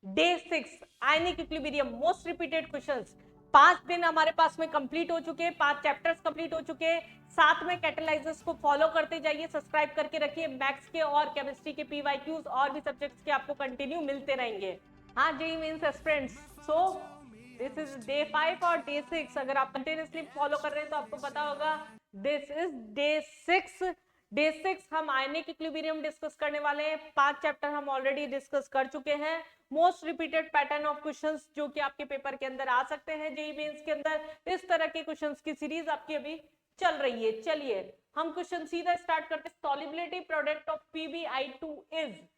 Day 6 ionic equilibrium most repeated questions. 5 दिन हमारे पास में कंप्लीट हो चुके हैं, 5 चैप्टर्स कंप्लीट हो चुके हैं। साथ में कैटेलाइजर्स को फॉलो करते जाइए, सब्सक्राइब करके रखिए। मैथ्स के और केमिस्ट्री के पीवाईक्यूज और भी सब्जेक्ट्स के आपको कंटिन्यू मिलते रहेंगे। हाँ JEE mains aspirants, so this is day 5 और डे 6। अगर आप कंटिन्यूसली फॉलो कर रहे हैं तो आपको पता होगा दिस इज डे 6। डे 6 हम आयनिक इक्विलिब्रियम डिस्कस करने वाले हैं। 5 चैप्टर हम ऑलरेडी डिस्कस कर चुके हैं। Most repeated pattern of questions जो कि आपके पेपर के अंदर आ सकते हैं जेईई मेंस के अंदर, इस तरह के क्वेश्चंस की सीरीज आपकी अभी चल रही है। चलिए हम क्वेश्चन सीधा स्टार्ट करते हैं। Solubility product of PbI2 is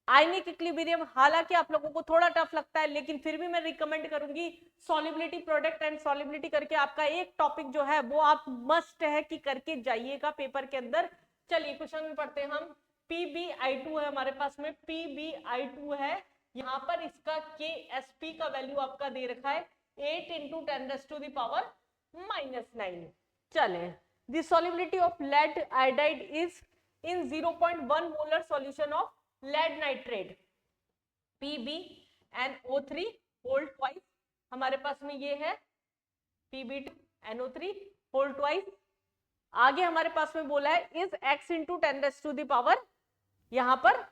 ionic equilibrium. हालांकि आप लोगों को थोड़ा टफ लगता है, लेकिन फिर भी मैं रिकमेंड करूंगी सॉल्युबिलिटी प्रोडक्ट एंड सॉल्युबिलिटी करके आपका एक टॉपिक जो है वो आप मस्ट है कि करके जाइएगा पेपर के अंदर। चलिए क्वेश्चन में पढ़ते हैं हम। PbI2 है हमारे पास में, PbI2 है। यहाँ पर इसका KSP का वैल्यू आपका दे रखा है 8 × 10⁻⁻⁹। चले, the solubility of lead iodide is in 0.1 molar solution of lead nitrate PbNO3 whole twice. हमारे पास में ये है Pb2NO3 होल ट्वाइस। आगे हमारे पास में बोला है इज x × 10⁻⁻, यहां पर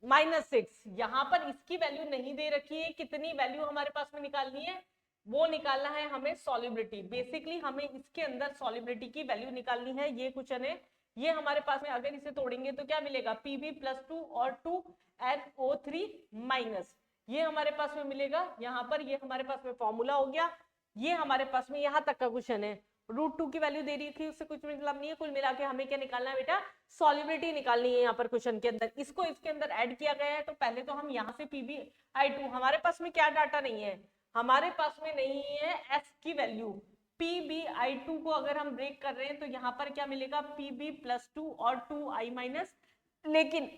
-6। यहां पर इसकी वैल्यू नहीं दे रखी है, कितनी वैल्यू हमारे पास में निकालनी है वो निकालना है हमें सॉल्युबिलिटी। बेसिकली हमें इसके अंदर सॉल्युबिलिटी की वैल्यू निकालनी है। ये क्वेश्चन है, ये हमारे पास में अगर इसे तोड़ेंगे तो क्या मिलेगा Pb+2 और 2NO3-, ये हमारे पास में मिलेगा। यहाँ पर ये हमारे पास में फॉर्मूला हो गया। ये हमारे पास में यहाँ तक का क्वेश्चन है। √2 की वैल्यू दे रही थी, उससे कुछ मतलब नहीं है। कुल मिला के हमें क्या निकालना है बेटा, सॉल्युबिलिटी निकालनी है यहाँ पर क्वेश्चन के अंदर। इसको इसके अंदर ऐड किया गया है। तो पहले तो हम यहाँ से PbI2, हमारे पास में क्या डाटा नहीं है, हमारे पास में नहीं है S की वैल्यू। PbI2 को अगर हम ब्रेक कर रहे हैं तो यहाँ पर क्या मिलेगा Pb+2 और 2I-, लेकिन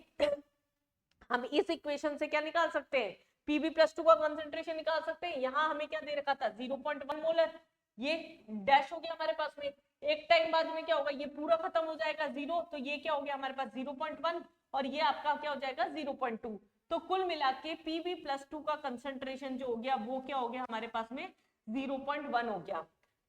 हम इस इक्वेशन से क्या निकाल सकते हैं, Pb+2 का कंसेंट्रेशन निकाल सकते हैं। यहाँ हमें क्या दे रखा था 0.1 मोलर, ये डैश हो गया हमारे पास में। एक टाइम बाद में क्या होगा, ये पूरा खत्म हो जाएगा 0, तो ये क्या हो गया हमारे पास 0.1 और ये आपका क्या हो जाएगा 0.2। तो कुल मिला के Pb+2 का कंसेंट्रेशन जो हो गया वो क्या हो गया हमारे पास में 0.1 हो गया।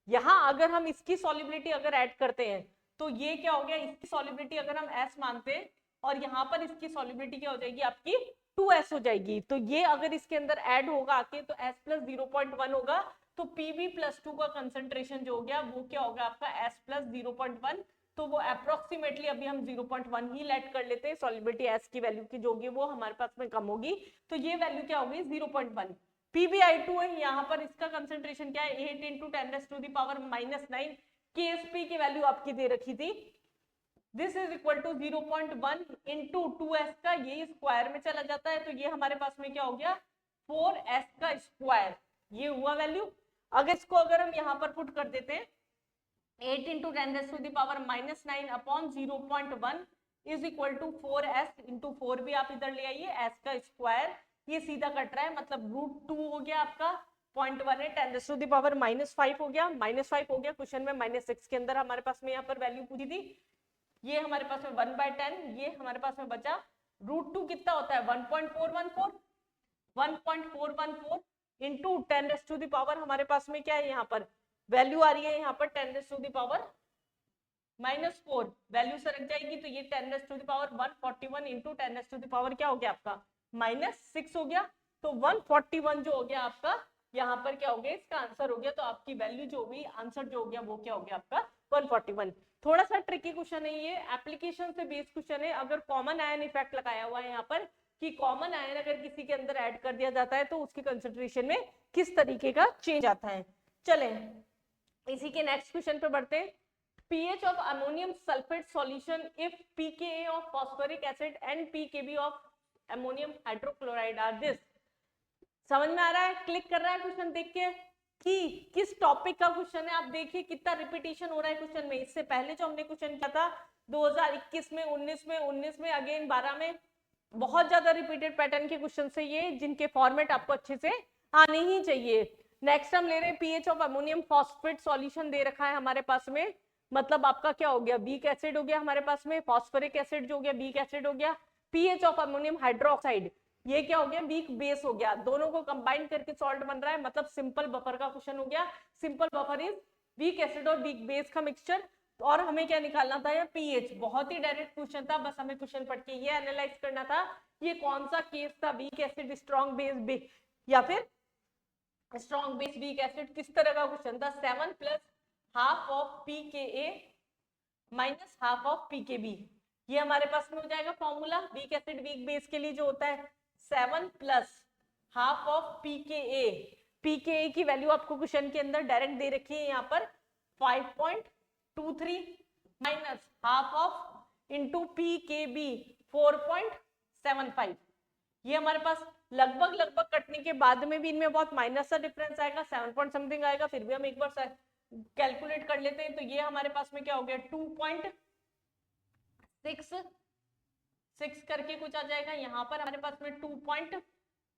यहाँ अगर हम इसकी सॉल्युबिलिटी अगर ऐड करते हैं तो ये क्या हो गया, इसकी सॉल्युबिलिटी अगर हम S मानते हैं और यहाँ पर इसकी सॉल्युबिलिटी क्या हो जाएगी आपकी 2S हो जाएगी। तो ये अगर इसके अंदर ऐड होगा आके तो S + 0.1 होगा। तो Pb+2 का कंसेंट्रेशन जो हो गया वो क्या होगा आपका S + 0.1। तो वो अप्रोक्सीमेटली अभी हम 0.1 ही लेट कर लेते हैं। सॉल्युबिलिटी S की वैल्यू की जो होगी वो हमारे पास में कम होगी, तो ये वैल्यू क्या होगी 0.1। PbI2 है, यहाँ पर इसका कंसेंट्रेशन क्या है 8 × 10⁻⁻⁹। KSP की वैल्यू आपकी दे रखी थी, this is equal to 0.1 × 2S का ये स्क्वायर में चला जाता है। तो ये हमारे पास में क्या हो गया 4S का स्क्वायर, ये हुआ वैल्यू। अगर इसको अगर हम यहाँ पर पुट कर देते हैं 8 × 10⁻⁻⁹ upon 0.1 is equal to 4S × 4 भी आप इधर ले आइए, S का स्क्वायर, ये सीधा कट रहा है, मतलब √2 हो गया आपका 0.1 है 10⁻⁻5 हो गया, -5 हो गया। क्वेश्चन में -6 के अंदर हमारे पास में यहाँ पर वैल्यू पूछी थी। ये हमारे पास में 1/10, ये हमारे पास में बचा √2 कितना होता है 1.414 इंटू 10⁻⁻, हमारे पास में क्या है यहाँ पर वैल्यू आ रही है यहाँ पर 10⁻⁻⁴, वैल्यू सरक जाएगी तो ये 10⁻141 इंटू 10⁻⁻ क्या हो गया आपका -6 हो गया। तो 141 जो हो गया आपका यहाँ पर क्या हो गया, इसका आंसर हो गया। तो आपकी वैल्यू जो होगी, आंसर जो हो गया वो क्या हो गया आपका 141। थोड़ा सा ट्रिकी क्वेश्चन है ये, एप्लीकेशन से बेस्ड क्वेश्चन है। अगर कॉमन आयन इफेक्ट लगाया हुआ है यहाँ पर कि कॉमन आयन अगर किसी के अंदर ऐड कर दिया जाता है तो उसकी कंसेंट्रेशन में किस तरीके का चेंज आता है। चलें इसी के नेक्स्ट क्वेश्चन पे बढ़ते हैं। pH of ammonium sulfate solution if pKa of phosphoric acid and pKb of ammonium hydrochloride are this। समझ में आ रहा है, क्लिक कर रहा है क्वेश्चन देख के कि किस टॉपिक का क्वेश्चन है। आप देखिए कितना रिपीटेशन हो रहा है क्वेश्चन में। इससे पहले जो हमने क्वेश्चन किया था 2021 में, 19 में, अगेन 12 में, बहुत ज्यादा रिपीटेड पैटर्न के क्वेश्चन से ये, जिनके फॉर्मेट आपको अच्छे से आने ही चाहिए। नेक्स्ट हम ले रहे हैं pH of ammonium phosphate solution दे रखा है हमारे पास में, मतलब आपका क्या हो गया वीक एसिड हो गया हमारे पास में, फॉस्फोरिक एसिड जो हो गया वीक एसिड हो गया। pH ऑफ अमोनियम हाइड्रोक्साइड, ये क्या हो गया, वीक बेस हो गया। दोनों को कंबाइन करके सॉल्ट बन रहा है, मतलब सिंपल बफर का क्वेश्चन हो गया। Simple buffer is weak acid और वीक बेस का मिक्सचर। और हमें क्या निकालना था, या पीएच। बहुत ही डायरेक्ट क्वेश्चन था, बस हमें क्वेश्चन पढ़ के ये एनालाइज करना था ये कौन सा केस था, वीक एसिड स्ट्रॉन्ग बेस या फिर स्ट्रॉन्ग बेस वीक एसिड, किस तरह का क्वेश्चन था। 7 plus half of pKa minus half of pKb, ये हमारे पास में हो जाएगा formula weak acid weak base के लिए जो होता है 7 plus half of pKa। pKa की वैल्यू आपको क्वेश्चन के अंदर डायरेक्ट दे रखी है यहाँ पर 5.23 minus half of into pKb 4.75। ये हमारे पास लगभग कटने के बाद में भी इनमें बहुत माइनस सा डिफरेंस आएगा, 7 पॉइंट समथिंग आएगा। फिर भी हम एक बार कैलकुलेट कर लेते हैं, तो ये हमारे पास में क्या हो गया 2.66 करके कुछ आ जाएगा। यहाँ पर हमारे पास में 2 पॉइंट,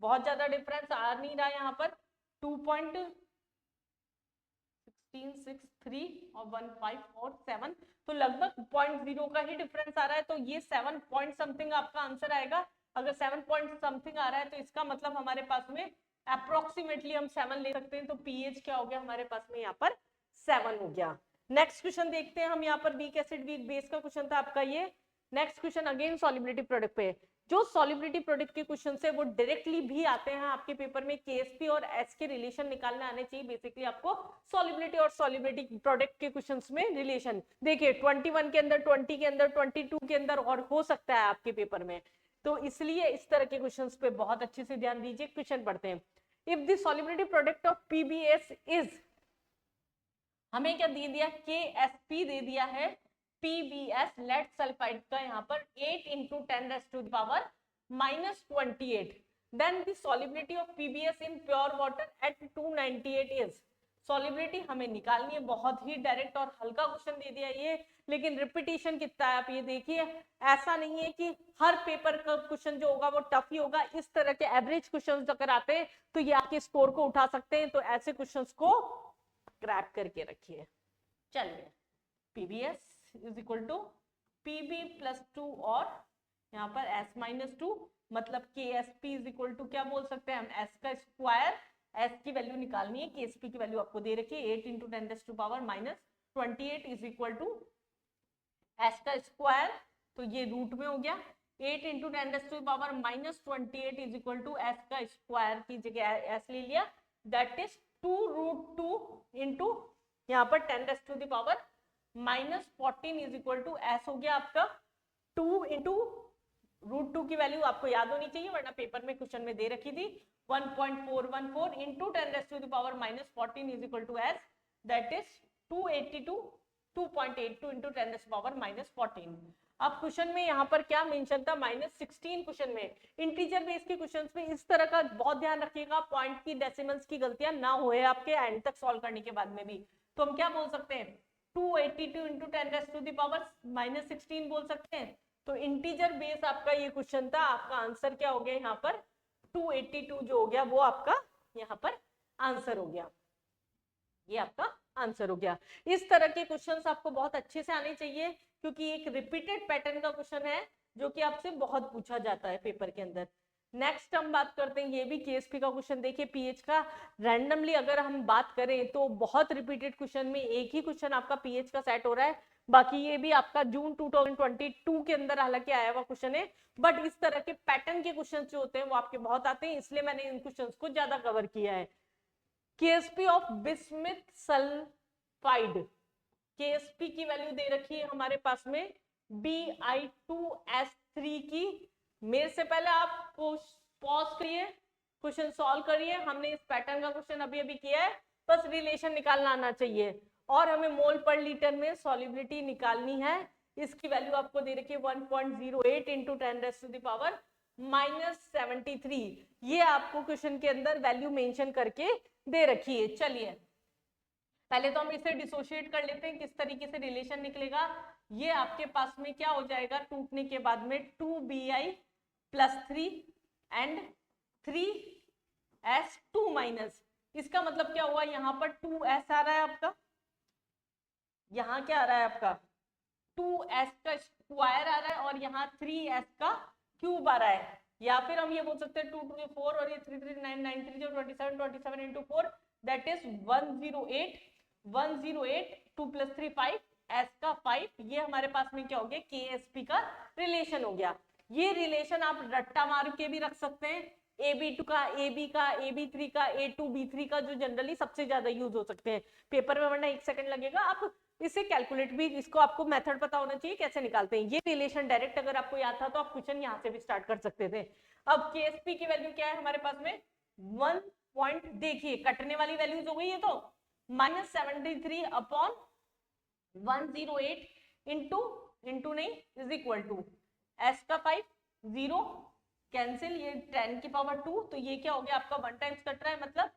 बहुत ज्यादा डिफरेंस आ नहीं रहा यहाँ पर, 2.1663 और 1547, तो लगभग 0.0 का ही डिफरेंस आ रहा है। तो ये 7 पॉइंट समथिंग आपका आंसर आएगा। अगर 7 पॉइंट समथिंग आ रहा है तो इसका मतलब हमारे पास में अप्रोक्सीमेटली हम 7 ले सकते हैं। तो पीएच क्या हो गया हमारे पास में यहाँ पर 7 हो गया। नेक्स्ट क्वेश्चन देखते हैं हम, यहाँ पर वीक एसिड वीक बेस का क्वेश्चन था आपका ये। Next question again solubility product पे। जो सॉल्युबिलिटी प्रोडक्ट के क्वेश्चन है वो डायरेक्टली भी आते हैं आपके पेपर में, केएसपी और एस के रिलेशन निकालने आने चाहिए। बेसिकली आपको सॉल्युबिलिटी और सॉल्युबिलिटी प्रोडक्ट के क्वेश्चंस में रिलेशन देखिए 21 के अंदर, 20 के अंदर, 22 के अंदर और हो सकता है आपके पेपर में। तो इसलिए इस तरह के क्वेश्चंस पे बहुत अच्छे से ध्यान दीजिए। क्वेश्चन पढ़ते हैं। If the solubility product of PBS is, हमें क्या दे दिया, केएसपी दे दिया है, पीबीएस लेड सल्फाइड का यहाँ पर 8 into 10⁻⁻28, then the solubility of PBS in pure water at 298 is. Solubility हमें निकालनी है, बहुत ही डायरेक्ट और हल्का क्वेश्चन दे दिया ये, लेकिन रिपीटेशन कितना है आप ये देखिए। ऐसा नहीं है कि हर पेपर का क्वेश्चन जो होगा वो टफ ही होगा। इस तरह के एवरेज क्वेश्चन अगर आते हैं तो ये आपके स्कोर को उठा सकते हैं। तो ऐसे क्वेश्चंस को क्रैक करके रखिए। चलिए, PBS is equal to PB plus 2 और यहाँ पर एस माइनस 2, मतलब K S P is equal to क्या बोल सकते हैं हम, एस का स्क्वायर। एस की वैल्यू निकालनी है, के एस पी की वैल्यू आपको दे रखी है 8 into 10⁻⁻28 is equal to S का स्क्वायर, तो ये रूट में हो गया। 8 into 10⁻⁻28 is equal to S का स्क्वायर की जगह एस ले लिया, दैट इज 2√2 इंटू यहाँ पर 10⁻⁻14 इज इक्वल टू एस हो गया आपका 2 इंटू √2 की वैल्यू आपको याद होनी चाहिए, वरना पेपर में क्वेश्चन में दे रखी थी 1.414 into 10⁻⁻14 is equal to S, that is 2.82 into 10⁻⁻14। अब क्वेश्चन में यहाँ पर क्या मेंशन था, -16 क्वेश्चन में। इंटीजर बेस के क्वेश्चंस में इस तरह का बहुत ध्यान रखिएगा, पॉइंट की डेसिमल्स की गलतियां ना होए आपके एंड तक सॉल्व करने के बाद में भी। तो हम क्या बोल सकते हैं, 282 इंटू 10⁻⁻16 बोल सकते हैं। तो इंटीजर बेस आपका ये क्वेश्चन था, आपका आंसर क्या हो गया यहाँ पर 282 जो हो गया वो आपका यहाँ पर आंसर हो गया, ये आपका आंसर हो गया। इस तरह के क्वेश्चंस आपको बहुत अच्छे से आने चाहिए, क्योंकि एक रिपीटेड पैटर्न का क्वेश्चन है जो कि आपसे बहुत पूछा जाता है पेपर के अंदर। नेक्स्ट हम बात करते हैं, ये भी केएसपी का क्वेश्चन देखिए, पीएच का। रैंडमली अगर हम बात करें तो बहुत रिपीटेड क्वेश्चन में एक ही क्वेश्चन आपका पीएच का सेट हो रहा है। बाकी ये भी आपका जून 2022 के अंदर हालांकि आया हुआ क्वेश्चन है, बट इस तरह के पैटर्न के क्वेश्चन जो होते हैं वो आपके बहुत आते हैं, इसलिए मैंने इन क्वेश्चंस को ज्यादा कवर किया है। Ksp of bismuth sulphide, Ksp की वैल्यू दे रखी है हमारे पास में Bi2S3 की। मेरे से पहले आप पॉज करिए, क्वेश्चन सॉल्व करिए। हमने इस पैटर्न का क्वेश्चन अभी अभी किया है, बस रिलेशन निकालना आना चाहिए। और हमें मोल पर लीटर में सॉल्युबिलिटी निकालनी है। इसकी वैल्यू आपको दे रखी है 1.08 इंटू 10⁻⁻73। ये आपको क्वेश्चन के अंदर वैल्यू मेंशन करके दे रखी है। चलिए पहले तो हम इसे डिसोशिएट कर लेते हैं, किस तरीके से रिलेशन निकलेगा। ये आपके पास में क्या हो जाएगा टूटने के बाद में 2Bi + 3 एंड 3S2 माइनस, इसका मतलब क्या हुआ, यहाँ पर 2S आ रहा है आपका, यहाँ क्या आ रहा है आपका 2S का स्क्वायर आ रहा है, और यहाँ 3S का क्यूब आ रहा है। या फिर हम ये बोल सकते हैं 2 to the 4 और ये 3 3 9 9 3 जो 27 27 into 4 दैट इज 108 108 2 + 3 5 एस का 5 ये हमारे पास में क्या हो गया KSP का रिलेशन हो गया। ये रिलेशन आप रट्टा मार के भी रख सकते हैं AB2 का AB का AB3 का A2 B3 का जो जनरली सबसे ज्यादा यूज हो सकते हैं पेपर में, वरना 1 सेकंड लगेगा। आप इसे कैलकुलेट भी, इसको आपको मेथड पता होना चाहिए कैसे निकालते हैं। ये रिलेशन डायरेक्ट अगर आपको याद था तो आप क्वेश्चन यहाँ से भी स्टार्ट कर सकते थे। अब KSP की वैल्यू क्या है हमारे पास में 1 पॉइंट, देखिए कटने वाली वैल्यूज हो गई है तो -73 अपॉन 108 इंटू नहीं इज इक्वल टू एस का 5 0 कैंसिल, ये 10 की पावर 2 तो ये क्या हो गया आपका 1 टाइम्स कट रहा है, मतलब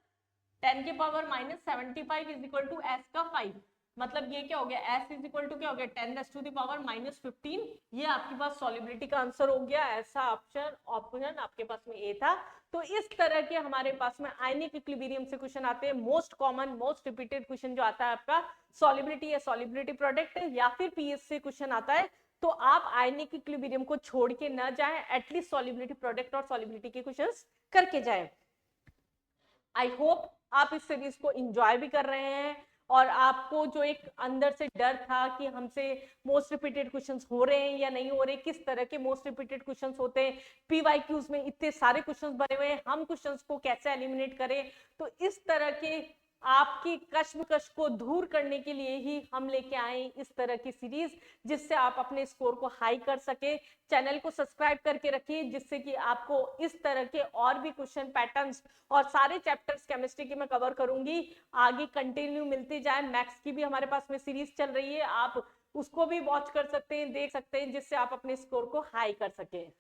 10 की power -75 is equal to S का 5, मतलब ये क्या हो गया एस इज इक्वल टू क्या हो गया 10 टू द पावर -15। ये आपके पास सॉलिबिलिटी का आंसर हो गया। ऐसा ऑप्शन आपके पास में ए था। तो इस तरह के हमारे पास में आयनिक इक्विलिब्रियम से क्वेश्चन आते हैं। Most common most repeated question जो आता है आपका सॉलिबिलिटी या सॉलिबिलिटी प्रोडक्ट या फिर पीएस से क्वेश्चन आता है। तो आप आयनिक इक्विलिब्रियम को छोड़ के न जाएं, एटलीस्ट सॉलिबिलिटी प्रोडक्ट और सॉलिबिलिटी के क्वेश्चंस करके जाएं। आई होप आप इस सीरीज को एंजॉय भी कर रहे हैं और आपको जो एक अंदर से डर था कि हमसे मोस्ट रिपीटेड क्वेश्चंस हो रहे हैं या नहीं हो रहे, किस तरह के मोस्ट रिपीटेड क्वेश्चंस होते हैं, पीवाईक्यूज में इतने सारे क्वेश्चंस बने हुए हैं, हम क्वेश्चंस को कैसे एलिमिनेट करें। तो इस तरह के आपकी कश्मकश को दूर करने के लिए ही हम लेके आए इस तरह की सीरीज, जिससे आप अपने स्कोर को हाई कर सके। चैनल को सब्सक्राइब करके रखिए जिससे कि आपको इस तरह के और भी क्वेश्चन पैटर्न्स और सारे चैप्टर्स केमिस्ट्री के मैं कवर करूंगी, आगे कंटिन्यू मिलते जाए। मैथ्स की भी हमारे पास में सीरीज चल रही है, आप उसको भी वॉच कर सकते हैं, देख सकते हैं, जिससे आप अपने स्कोर को हाई कर सकें।